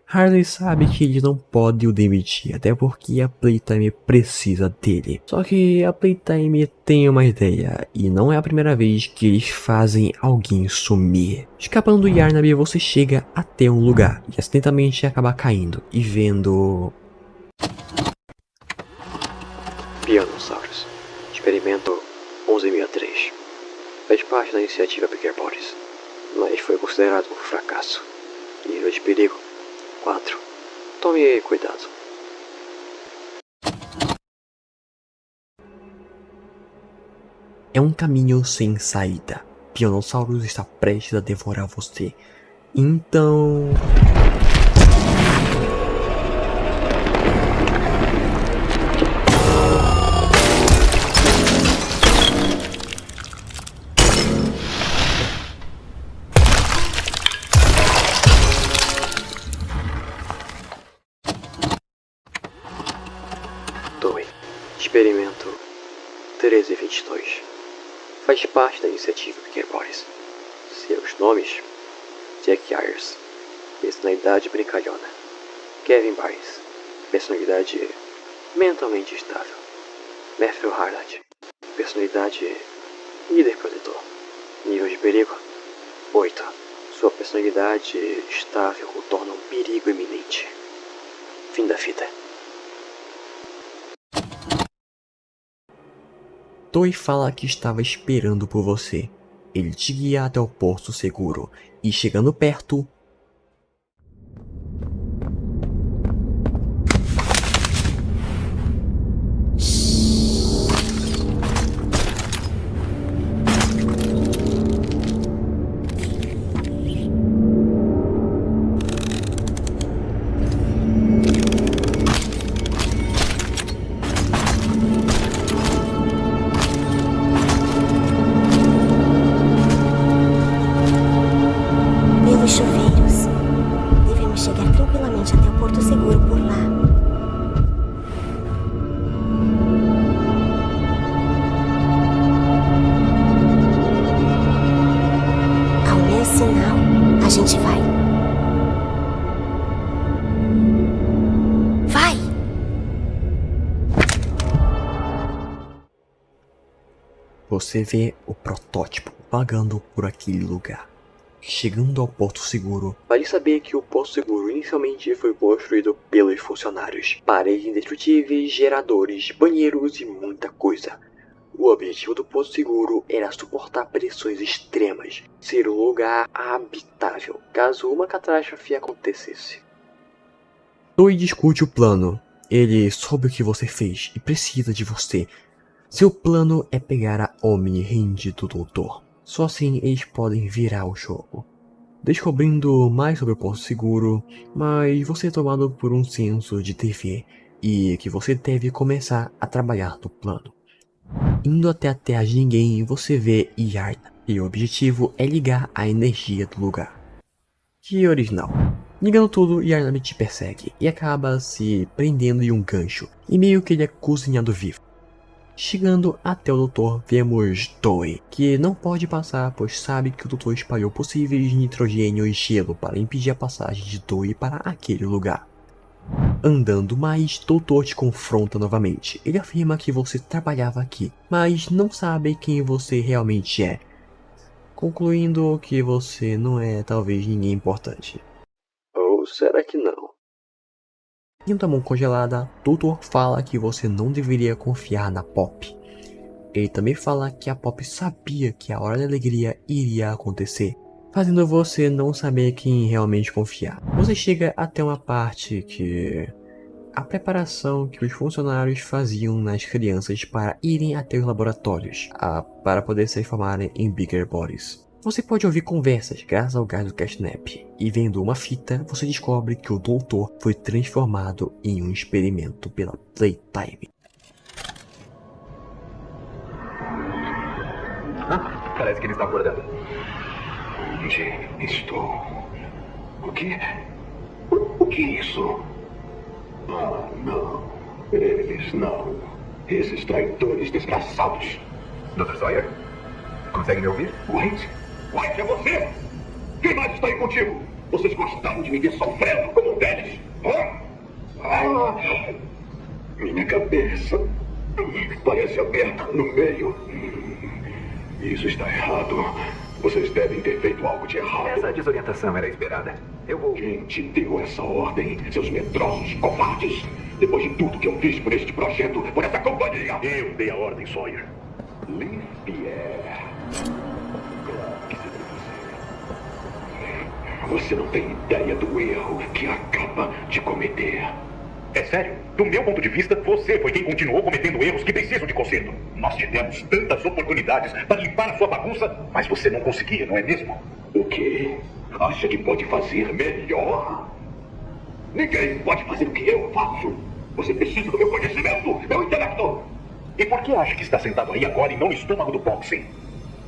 Harley sabe que ele não pode o demitir, até porque a Playtime precisa dele. Só que a Playtime tem uma ideia, e não é a primeira vez que eles fazem alguém sumir. Escapando do Yarnaby, você chega até um lugar, e acidentalmente acaba caindo, e vendo... Pianosaurus. Experimento 11.003. Faz parte da iniciativa Bigger Bodies, mas foi considerado um fracasso. Nível de perigo 4. Tome cuidado. É um caminho sem saída. Pianosaurus está prestes a devorar você. Então... Experimento 1322. Faz parte da iniciativa Bigger Bodies. Seus nomes: Jack Ayers, personalidade brincalhona. Kevin Barnes, personalidade mentalmente estável. Matthew Harland, personalidade líder protetor. Nível de perigo 8. Sua personalidade estável o torna um perigo iminente. Fim da fita. Toei fala que estava esperando por você. Ele te guia até o porto seguro, e chegando perto... Pelos chuveiros. Devemos chegar tranquilamente até o porto seguro por lá. Ao meu sinal, a gente vai. Vai! Você vê o protótipo vagando por aquele lugar. Chegando ao porto seguro, Vale saber que o porto seguro inicialmente foi construído pelos funcionários. Paredes indestrutíveis, geradores, banheiros e muita coisa. O objetivo do porto seguro era suportar pressões extremas, ser um lugar habitável caso uma catástrofe acontecesse. Toei discute o plano. Ele soube o que você fez e precisa de você. Seu plano é pegar a Omni-Hand do Doutor. Só assim eles podem virar o jogo. Descobrindo mais sobre o porto seguro, mas você é tomado por um senso de dever e que você deve começar a trabalhar no plano. Indo até a terra de ninguém, você vê Yarna, e o objetivo é ligar a energia do lugar. Que original. Ligando tudo, Yarna te persegue e acaba se prendendo em um gancho, e meio que ele é cozinhado vivo. Chegando até o doutor, vemos Toei, que não pode passar pois sabe que o doutor espalhou possíveis nitrogênio e gelo para impedir a passagem de Toei para aquele lugar. Andando mais, Doutor te confronta novamente. Ele afirma que você trabalhava aqui, mas não sabe quem você realmente é, concluindo que você não é talvez ninguém importante. Ou será que não? Tendo a mão congelada, Doutor fala que você não deveria confiar na Pop. Ele também fala que a Pop sabia que a hora da alegria iria acontecer, fazendo você não saber quem realmente confiar. Você chega até uma parte que a preparação que os funcionários faziam nas crianças para irem até os laboratórios, para poder se formarem em Bigger Bodies. Você pode ouvir conversas graças ao gás do catnap, e vendo uma fita, você descobre que o doutor foi transformado em um experimento pela Playtime. Parece que ele está acordando. Onde estou? O que? O que é isso? Ah, não. Eles não. Esses traidores desgraçados. Dr. Sawyer? Consegue me ouvir? White? White, é você? Quem mais está aí contigo? Vocês gostaram de me ver sofrendo como um deles? Minha cabeça parece aberta no meio. Isso está errado. Vocês devem ter feito algo de errado. Essa desorientação era esperada. Eu vou... Quem te deu essa ordem, seus medrosos covardes? Depois de tudo que eu fiz por este projeto, por essa companhia. Eu dei a ordem, Sawyer. Livier. Claro que serei você. Você não tem ideia do erro que acaba de cometer. É sério? Do meu ponto de vista, você foi quem continuou cometendo erros que precisam de conserto. Nós te demos tantas oportunidades para limpar a sua bagunça, mas você não conseguia, não é mesmo? O quê? Acha que pode fazer melhor? Ninguém pode fazer o que eu faço. Você precisa do meu conhecimento, meu intelecto. E por que acha que está sentado aí agora e não no estômago do boxing?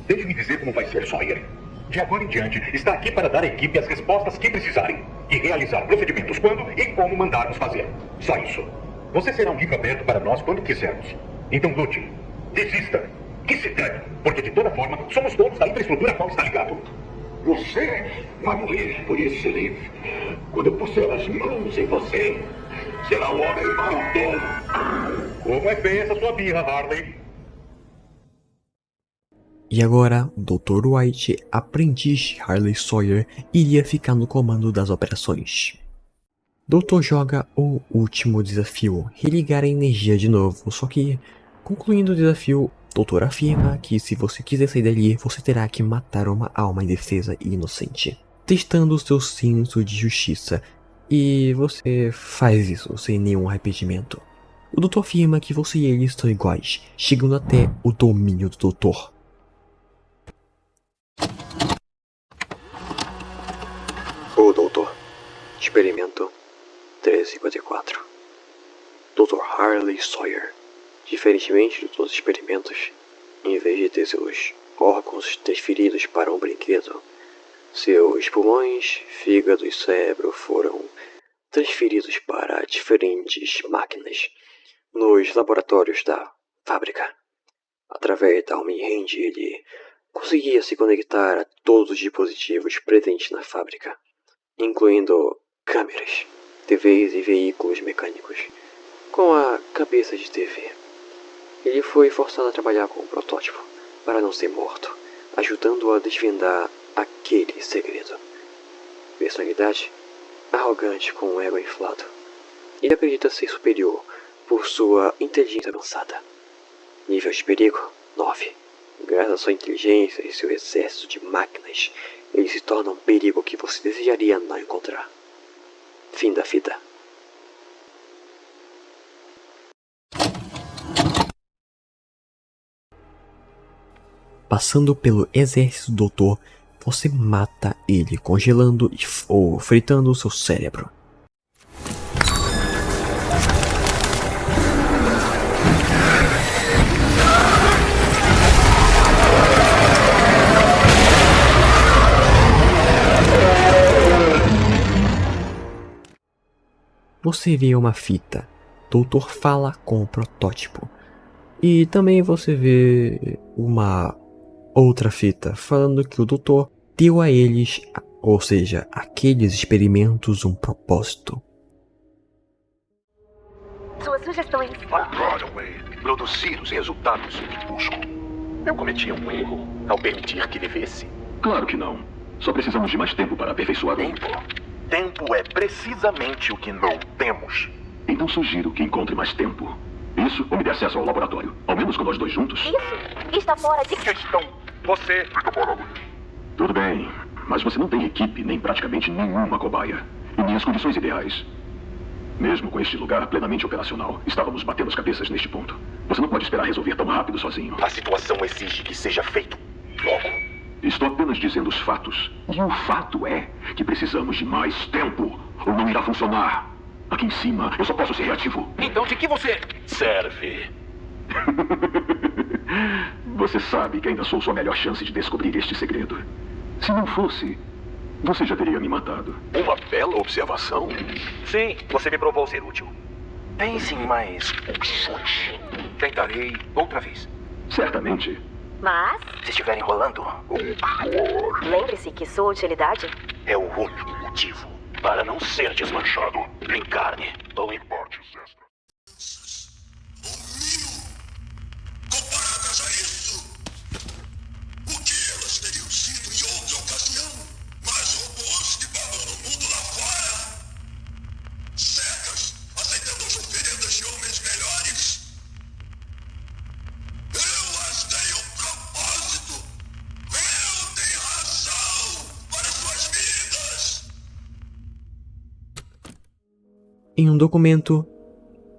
Deixe-me dizer como vai ser, Sawyer. De agora em diante, está aqui para dar à equipe as respostas que precisarem e realizar procedimentos quando e como mandarmos fazer. Só isso. Você será um livro aberto para nós quando quisermos. Então lute, desista, que se dane, porque de toda forma somos donos da infraestrutura a qual está ligado. Você vai morrer por isso, Liv. Quando eu puser as mãos em você, será o homem morto. Como é feia essa sua birra, Harley? E agora, o Dr. White, aprendiz Harley Sawyer, iria ficar no comando das operações. Doutor joga o último desafio, religar a energia de novo, só que, concluindo o desafio, Doutor afirma que se você quiser sair dali, você terá que matar uma alma indefesa e inocente, testando o seu senso de justiça, e você faz isso sem nenhum arrependimento. O Doutor afirma que você e ele estão iguais, chegando até o domínio do Doutor. O Doutor. Experimento 1354. Dr. Harley Sawyer. Diferentemente dos outros experimentos, em vez de ter seus órgãos transferidos para um brinquedo, seus pulmões, fígado e cérebro foram transferidos para diferentes máquinas nos laboratórios da fábrica. Através da Omni-Hand, ele conseguia se conectar a todos os dispositivos presentes na fábrica, incluindo câmeras, TVs e veículos mecânicos, com a cabeça de TV. Ele foi forçado a trabalhar com um protótipo para não ser morto, ajudando-o a desvendar aquele segredo. Personalidade arrogante com um ego inflado. Ele acredita ser superior por sua inteligência avançada. Nível de perigo 9. Graças à sua inteligência e seu exército de máquinas, ele se torna um perigo que você desejaria não encontrar. Fim da fita. Passando pelo exército do Doutor, você mata ele congelando ou fritando o seu cérebro. Você vê uma fita. Doutor fala com o protótipo. E também você vê uma outra fita falando que o Doutor deu a eles, ou seja, aqueles experimentos, um propósito. Suas sugestões. Agora, Wade, produzir os resultados que busco. Eu cometi um erro ao permitir que vivesse. Claro que não. Só precisamos de mais tempo para aperfeiçoar o... Tempo é precisamente o que não temos. Então sugiro que encontre mais tempo. Isso ou me dê acesso ao laboratório. Ao menos com nós dois juntos. Isso está fora de Questão. Você... Tudo bem. Mas você não tem equipe, nem praticamente nenhuma cobaia. E nem as condições ideais. Mesmo com este lugar plenamente operacional, estávamos batendo as cabeças neste ponto. Você não pode esperar resolver tão rápido sozinho. A situação exige que seja feito logo. Estou apenas dizendo os fatos. E o fato é que precisamos de mais tempo, ou não irá funcionar. Aqui em cima, eu só posso ser reativo. Então de que você serve? Você sabe que ainda sou sua melhor chance de descobrir este segredo. Se não fosse, você já teria me matado. Uma bela observação. Sim, você me provou ser útil. Pense em mais opções. Tentarei outra vez. Certamente. Mas, Se estiver enrolando, lembre-se que sua utilidade é o único motivo para não ser desmanchado em carne ou em partes extras. Comparadas a isso, o que elas teriam sido em outra ocasião? Mais robôs que babam no mundo lá fora? Cegas, aceitando as oferendas de homens melhores? Eu as dei um propósito! Eu dei razão para suas vidas! Em um documento,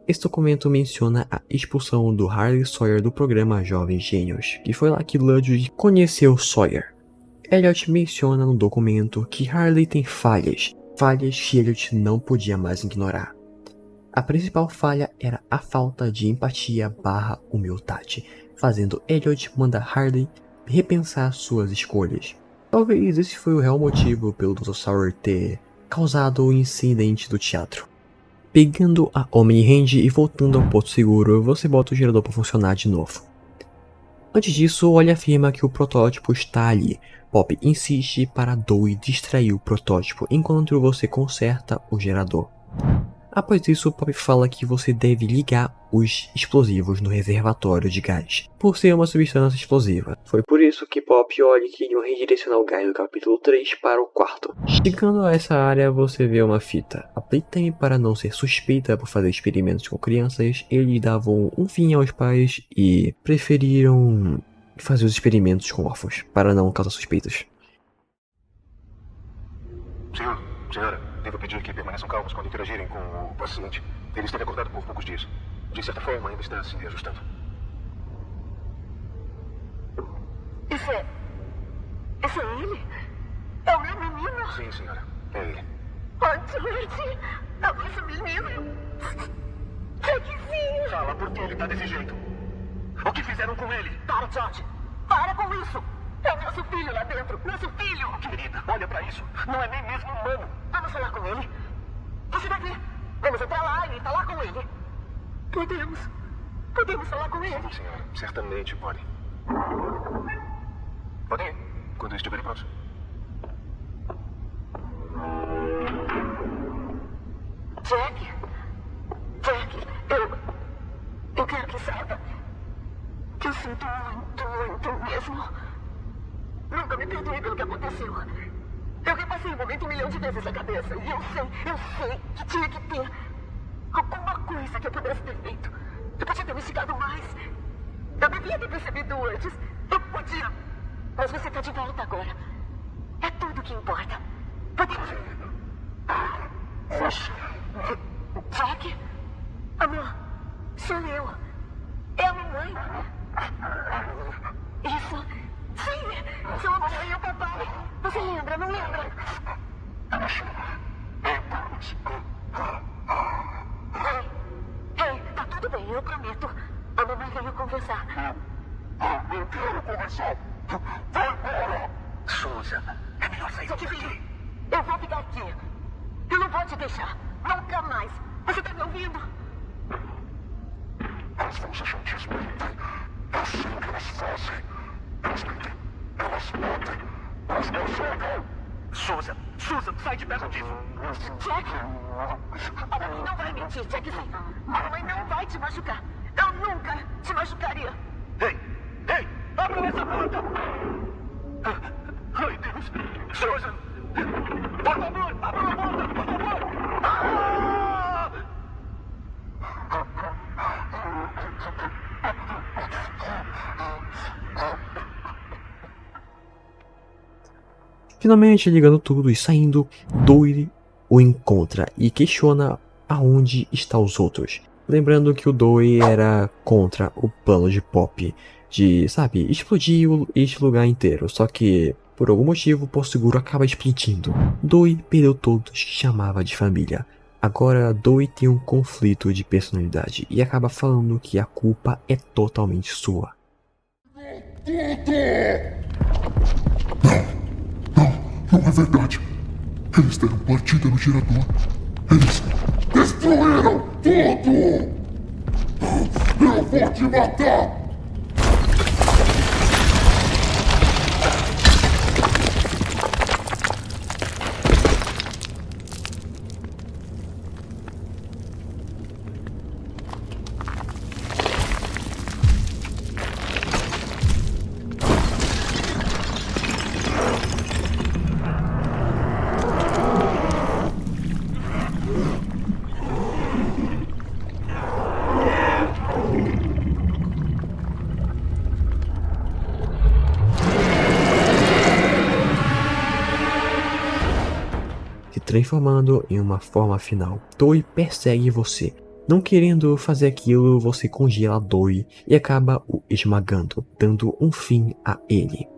esse documento menciona a expulsão do Harley Sawyer do programa Jovens Gênios, que foi lá que Ludwig conheceu Sawyer. Elliot menciona no documento que Harley tem falhas que Elliot não podia mais ignorar. A principal falha era a falta de empatia / humildade, fazendo Elliot mandar Harley repensar suas escolhas. Talvez esse foi o real motivo pelo Dr. Sawyer ter causado o incidente do teatro. Pegando a Omni-Hand e voltando ao ponto seguro, você bota o gerador para funcionar de novo. Antes disso, Ollie afirma que o protótipo está ali. Pop insiste para Dewey distrair o protótipo enquanto você conserta o gerador. Após isso, Pop fala que você deve ligar os explosivos no reservatório de gás, por ser uma substância explosiva. Foi por isso que Pop e Ollie queriam redirecionar o gás do capítulo 3 para o quarto. Chegando a essa área, você vê uma fita. A Playtime, para não ser suspeita por fazer experimentos com crianças, eles davam um fim aos pais e preferiram fazer os experimentos com órfãos, para não causar suspeitas. Senhora, devo pedir que permaneçam calmos quando interagirem com o paciente. Ele esteve acordado por poucos dias. De certa forma, ainda está se reajustando. Isso é ele? É o meu menino? Sim, senhora. É ele. Oh, George! É o nosso menino! Jackzinho! Fala, por que ele tá desse jeito? O que fizeram com ele? Para, George! Para com isso! É o nosso filho lá dentro! Nosso filho! Querida, olha pra isso. Não é nem mesmo humano. Vamos falar com ele? Você vai ver! Vamos entrar lá e falar com ele! Podemos falar com ele? Sim, senhora. Certamente podem. Podem ir, quando estiverem prontos. Jack, eu quero que saiba que eu sinto muito mesmo. Nunca me perdoei pelo que aconteceu. Eu repassei o momento 1 milhão de vezes na cabeça. E eu sei que tinha que ter alguma coisa que eu pudesse ter feito. Eu podia ter me esticado mais. Eu devia ter percebido antes. Eu podia. Mas você está de volta agora. É tudo o que importa. Podemos... Jack? Amor, sou eu. É a mamãe. Isso. Sim, sou a mamãe e o papai. Você lembra, não lembra? Ei, tá tudo bem, eu prometo. A mamãe veio conversar. Eu quero conversar. Vai embora. Susan, é melhor sair daqui. Eu vou ficar aqui. Eu não vou te deixar. Nunca mais. Você tá me ouvindo? As forças não desmentem. Eu sei o que elas fazem. Elas mentem. Elas matam. Elas não jogam. Susan, sai de perto disso. Jack! A mamãe não vai mentir, Jack, vem. A mamãe não vai te machucar. Eu nunca te machucaria. Ei, abra essa porta! Ai, Deus! Susan! Por favor, abra a porta, por favor! Finalmente, ligando tudo e saindo, Doi o encontra e questiona aonde estão os outros. Lembrando que o Doi era contra o plano de Pop de, sabe, explodir este lugar inteiro. Só que, por algum motivo, o Porto Seguro acaba explodindo. Doi perdeu todos que chamava de família. Agora, Doi tem um conflito de personalidade e acaba falando que a culpa é totalmente sua. Não é verdade. Eles deram partida no gerador. Eles destruíram tudo! Eu vou te matar! Transformando em uma forma final. Doi persegue você. Não querendo fazer aquilo, você congela Doi e acaba o esmagando, dando um fim a ele.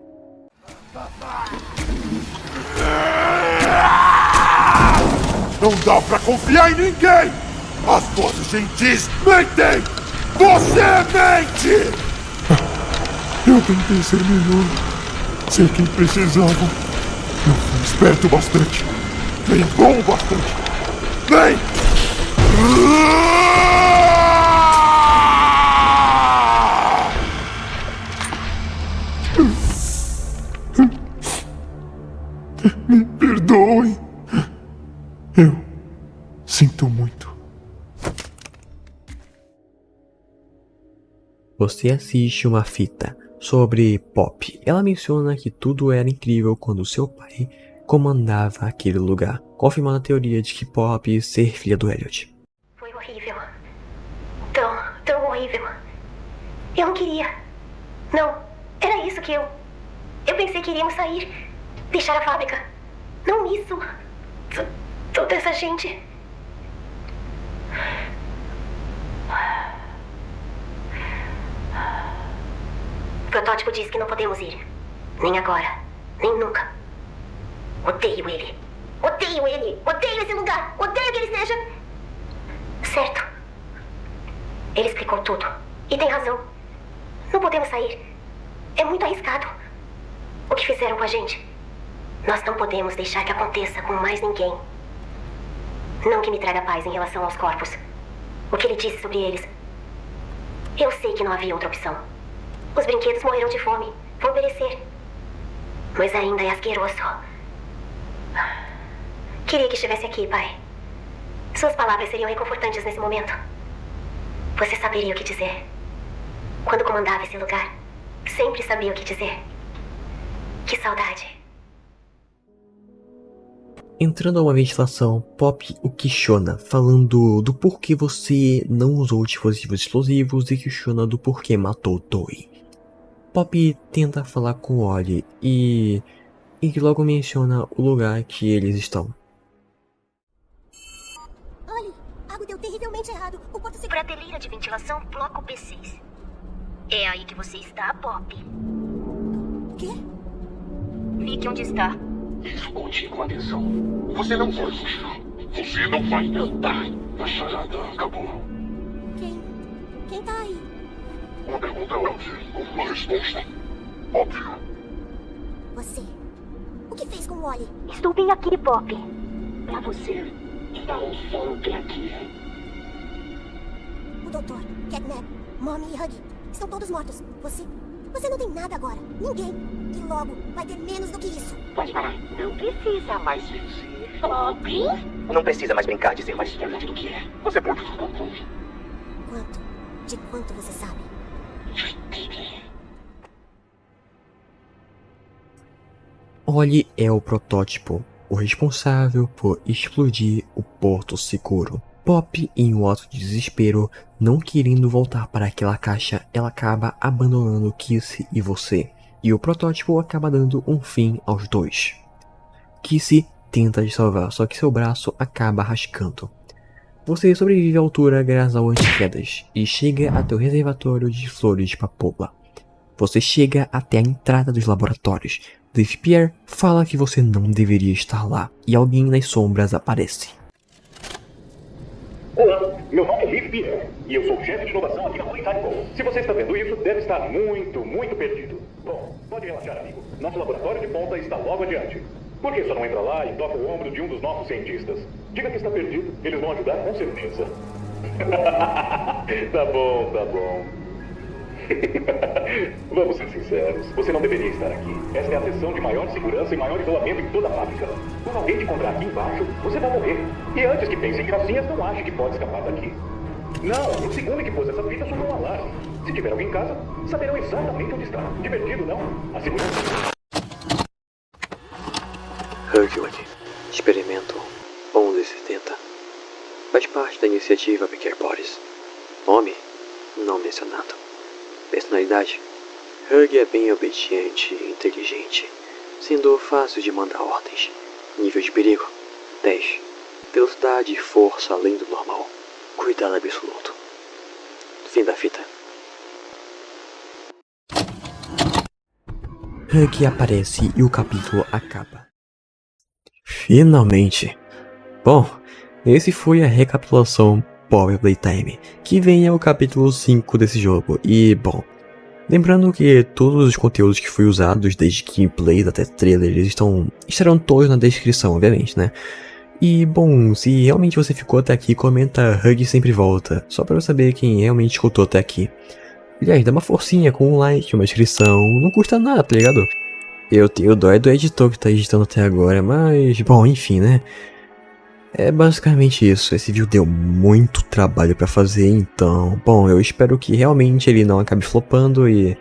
Não dá pra confiar em ninguém! As vozes gentis mentem! Você mente! Eu tentei ser melhor. Ser quem precisava. Eu fui esperto bastante. Bem bom bastante! Vem! Me perdoe. Eu sinto muito. Você assiste uma fita sobre Pop. Ela menciona que tudo era incrível quando seu pai comandava aquele lugar, confirmando a teoria de que Pop ser filha do Elliot. Foi horrível. Tão horrível. Eu não queria. Não, era isso que eu pensei que iríamos sair. Deixar a fábrica. Não isso. Toda essa gente. O protótipo diz que não podemos ir. Nem agora, nem nunca. Odeio ele. Odeio ele. Odeio esse lugar. Odeio que ele seja. Certo. Ele explicou tudo. E tem razão. Não podemos sair. É muito arriscado. O que fizeram com a gente. Nós não podemos deixar que aconteça com mais ninguém. Não que me traga paz em relação aos corpos. O que ele disse sobre eles. Eu sei que não havia outra opção. Os brinquedos morreram de fome. Vão perecer. Mas ainda é asqueroso. Queria que estivesse aqui, pai. Suas palavras seriam reconfortantes nesse momento. Você saberia o que dizer. Quando comandava esse lugar, sempre sabia o que dizer. Que saudade. Entrando a uma ventilação, Pop o questiona, falando do porquê você não usou dispositivos explosivos e questiona do porquê matou Doi. Pop tenta falar com Ollie e logo menciona o lugar que eles estão. Ollie, algo deu terrivelmente errado. O porto seguro. Prateleira de ventilação, bloco P6. É aí que você está, Pop. Quê? Fique onde está. Escute com atenção. Você não vai fugir. Você não vai cantar. A charada acabou. Quem tá aí? Uma pergunta é óbvia, com uma resposta óbvia. Você. O que fez com o Ollie? Estou bem aqui, Pop. Pra você, não só que aqui. O doutor, Catnap, Mommy e Huggy estão todos mortos. Você não tem nada agora. Ninguém. E logo vai ter menos do que isso. Pode parar. Não precisa mais fingir. Pobre? Não precisa mais brincar de ser mais diferente do que é. Você pode ficar com Quanto? De quanto você sabe? Ollie é o protótipo, o responsável por explodir o Porto Seguro. Pop, em um ato de desespero, não querendo voltar para aquela caixa, ela acaba abandonando Kissy e você, e o protótipo acaba dando um fim aos dois. Kissy tenta te salvar, só que seu braço acaba rascando. Você sobrevive à altura graças ao antiquedas e chega até o reservatório de flores de papoula. Você chega até a entrada dos laboratórios. Dave Pierre fala que você não deveria estar lá, e alguém nas sombras aparece. Olá, meu nome é Dave Pierre, e eu sou o chefe de inovação aqui na Playtime. Se você está vendo isso, deve estar muito perdido. Bom, pode relaxar, amigo. Nosso laboratório de ponta está logo adiante. Por que só não entra lá e toca o ombro de um dos nossos cientistas? Diga que está perdido, eles vão ajudar com certeza. Tá bom. Vamos ser sinceros, você não deveria estar aqui. Esta é a seção de maior segurança e maior isolamento em toda a fábrica. Quando alguém te encontrar aqui embaixo, você vai morrer. E antes que pense em gracinhas, não ache que pode escapar daqui. Não, no segundo que pôs essa fita, sonou um alarme. Se tiver alguém em casa, saberão exatamente onde está. Divertido, não? A segurança... Hercules, experimento 1170. Faz parte da iniciativa Picker Bodies. Nome? Não mencionado. Personalidade? Hug é bem obediente e inteligente, sendo fácil de mandar ordens. Nível de perigo? 10. Velocidade e força além do normal. Cuidado absoluto. Fim da fita. Hug aparece e o capítulo acaba. Finalmente! Bom, esse foi a recapitulação Power Playtime, que vem ao capítulo 5 desse jogo, e bom, lembrando que todos os conteúdos que foi usados, desde gameplays até trailers, estarão todos na descrição, obviamente, né? E bom, se realmente você ficou até aqui, comenta Hug sempre volta, só pra eu saber quem realmente escutou até aqui. Aliás, dá uma forcinha com um like, uma inscrição, não custa nada, tá ligado? Eu tenho dó do editor que tá editando até agora, mas bom, enfim, né? É basicamente isso, esse vídeo deu muito trabalho pra fazer, então, bom, eu espero que realmente ele não acabe flopando e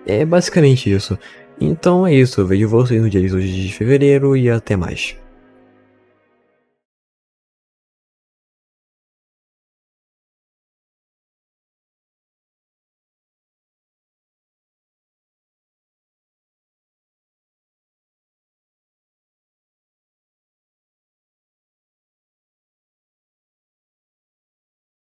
é basicamente isso. Então é isso, eu vejo vocês no dia 18 de fevereiro e até mais.